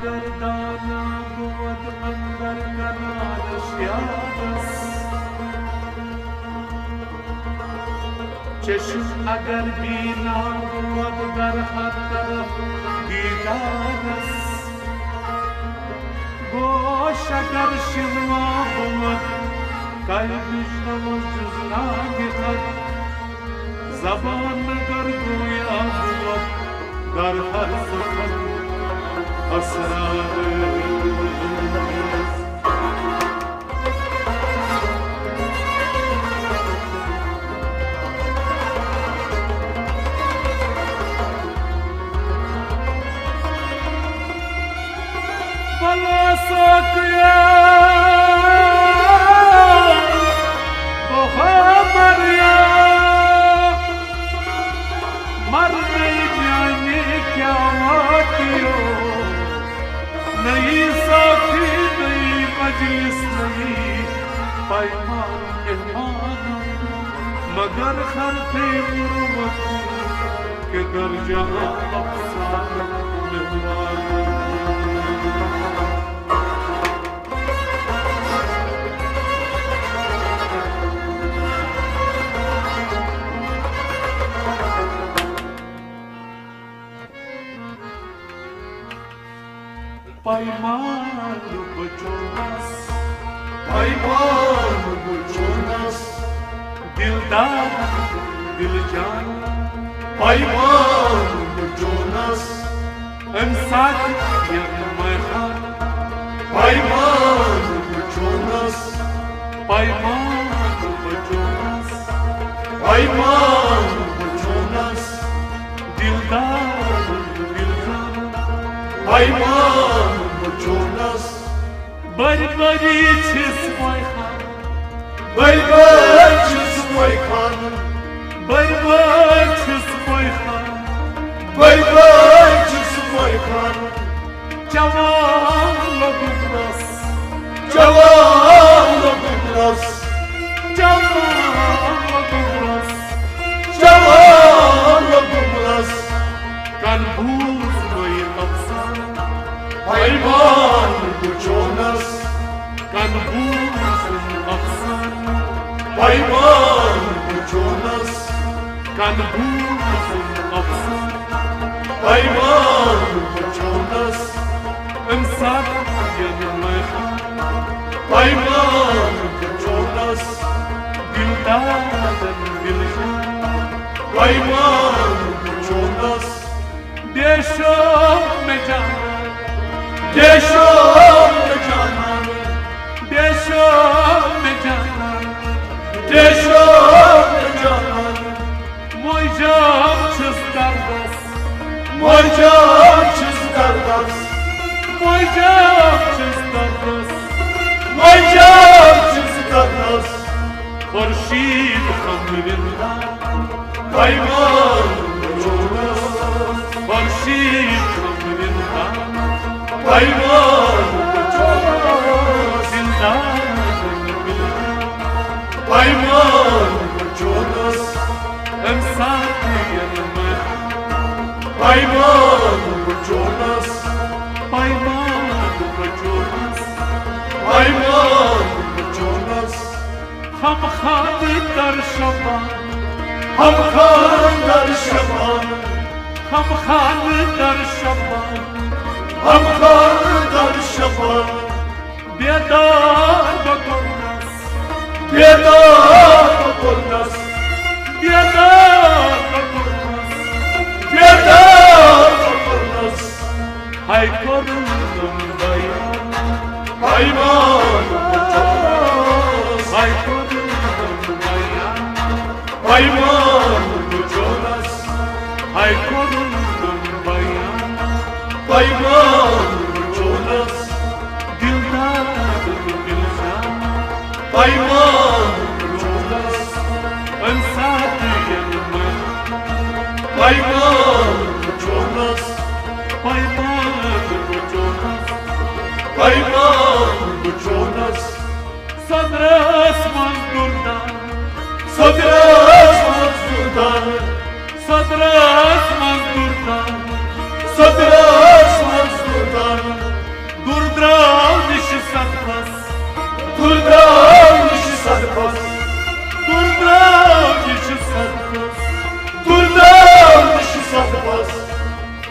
اگر دانا بود اندر کنارش یادست چشم اگر بینا بود در هر طرف دیدارست گوش اگر شنوا بود قلبش نماز جز نگیرد زبان اگر گویا بود در هر سخن اسرارست بلا ساقیا بخبریا مر نہیں جانے کیا واتیو نہیں ساتھی نہیں مجلس نہیں پیمان مہمان مگر خرف مروت کہ در جہاں افسان مہمان Payman bujonas, payman bujonas, dildar diljan, payman bujonas, emsak yanmayhan, payman bujonas, payman bujonas, payman bujonas, dildar diljan, payman bujonas, bari çizmayhan, bari çizmayhan, bari çizmayhan, bari çizmayhan, cavanla gumras, cavanla gumras, cavanla gumras, cavanla gumras, kan buzmayı kapsan, payman bujonas, kan buzun aksan, payman bujonas, kan buzun aksan, payman bujonas, emsak yanmayhan, payman bujonas, dildadan diljan, payman bujonas, deşo mecan, deşo mecanan, deşo mecanan, deşo mecanan, mojam çizdardas, mojam çizdardas, mojam çizdardas, mojam çizdardas, Khurshid khamrindan, payman bujonas, Khurshid khamrindan, payman bujonas, zindan biljan, payman bujonas, emsak yanmayhan, payman bujonas, payman bujonas, payman bujonas, ham khani dar shaban, ham khan dar shaban, ham khani dar shaban, ham khan dar shaban, بیدار بکناس، بیدار بکناس، بیدار بکناس، بیدار بکناس، های کردم بیان، پایمان bujonas, های کردم بیان، پایمان bujonas، های کردم بیان، پایمان bujonas. Payman bujonas, emsak yanmayhan, payman bujonas, payman bujonas, payman bujonas, sadras mazdurdan, sadras mazdurdan, sadras mazdurdan, sadras mazdurdan,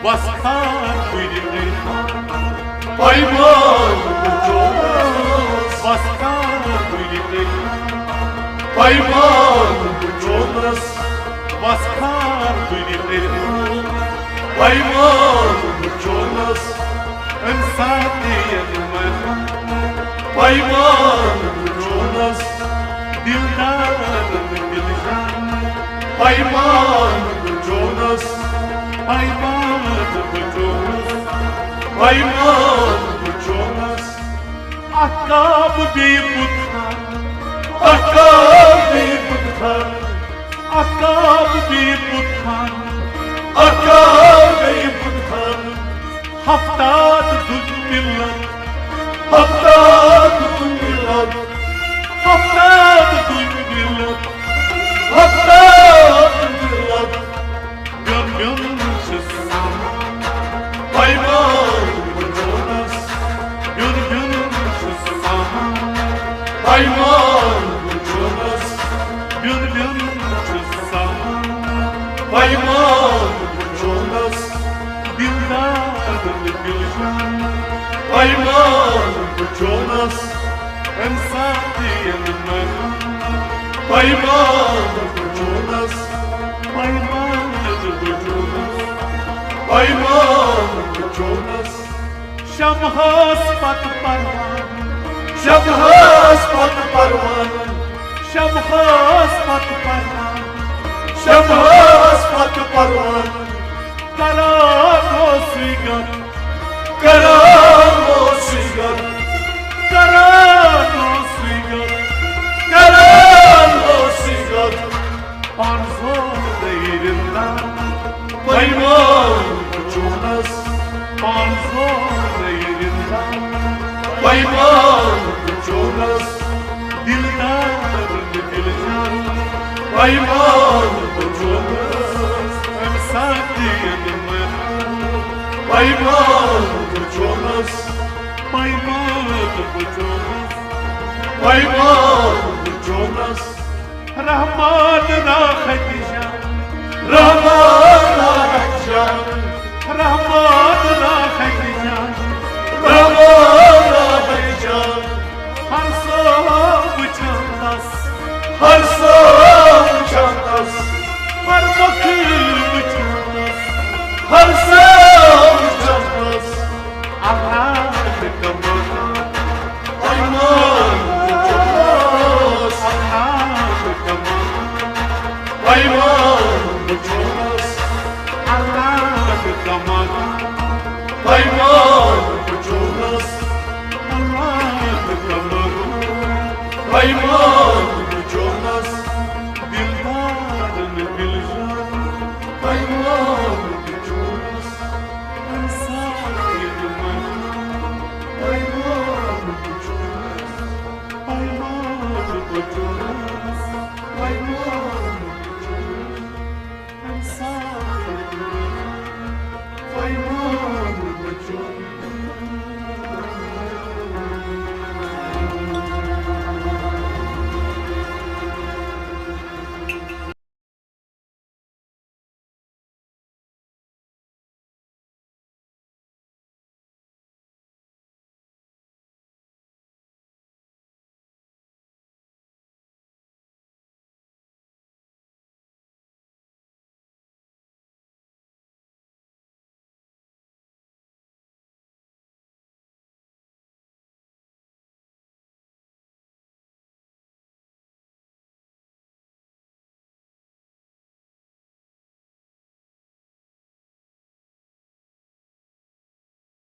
was kann buyurdu Payman Jonas, was kann buyurdu Payman Jonas, was kann buyurdu Payman Jonas, Saatiyatman Payman Jonas, dildar diljan Payman Jonas, Payman Jonas Payman Jonas, Akab bir puthan Akabi Buthan, Akab bir puthan Akabi Buthan, Haftad millat Haftad millat, Haftad millat Haftad millat, Gönlümsüz Payman Jonas, Gönlümsüz Payman Jonas, Gönlümsüz Payman Jonas, Dildar diljan Payman Jonas, Saatiyatman Payman Jonas, Payman Jonas Payman Jonas, Shamhas pat parvan Shabhas Pat Parvan, Shamhas pat parvan Shabhas Pat Parvan, Karano swigar Karamo Sigar, Karano swigar Karamo Sigar, Arzo değerinden Payman Jonas, Arzo değerinden Payman Jonas, Dildar diljan Payman Jonas, Saatiyatman Payman Jonas, Payman Jonas Payman Jonas, Rahman Rahatijan Rahman Rahjan, Rahman Rahatijan Rahman Rahjan, Har sob chandas Har sağ çantas, Har bakım chandas Har sağ çantas, Allah kaman Payman Jonas, Allah kaman Payman Jonas, Allah kaman Payman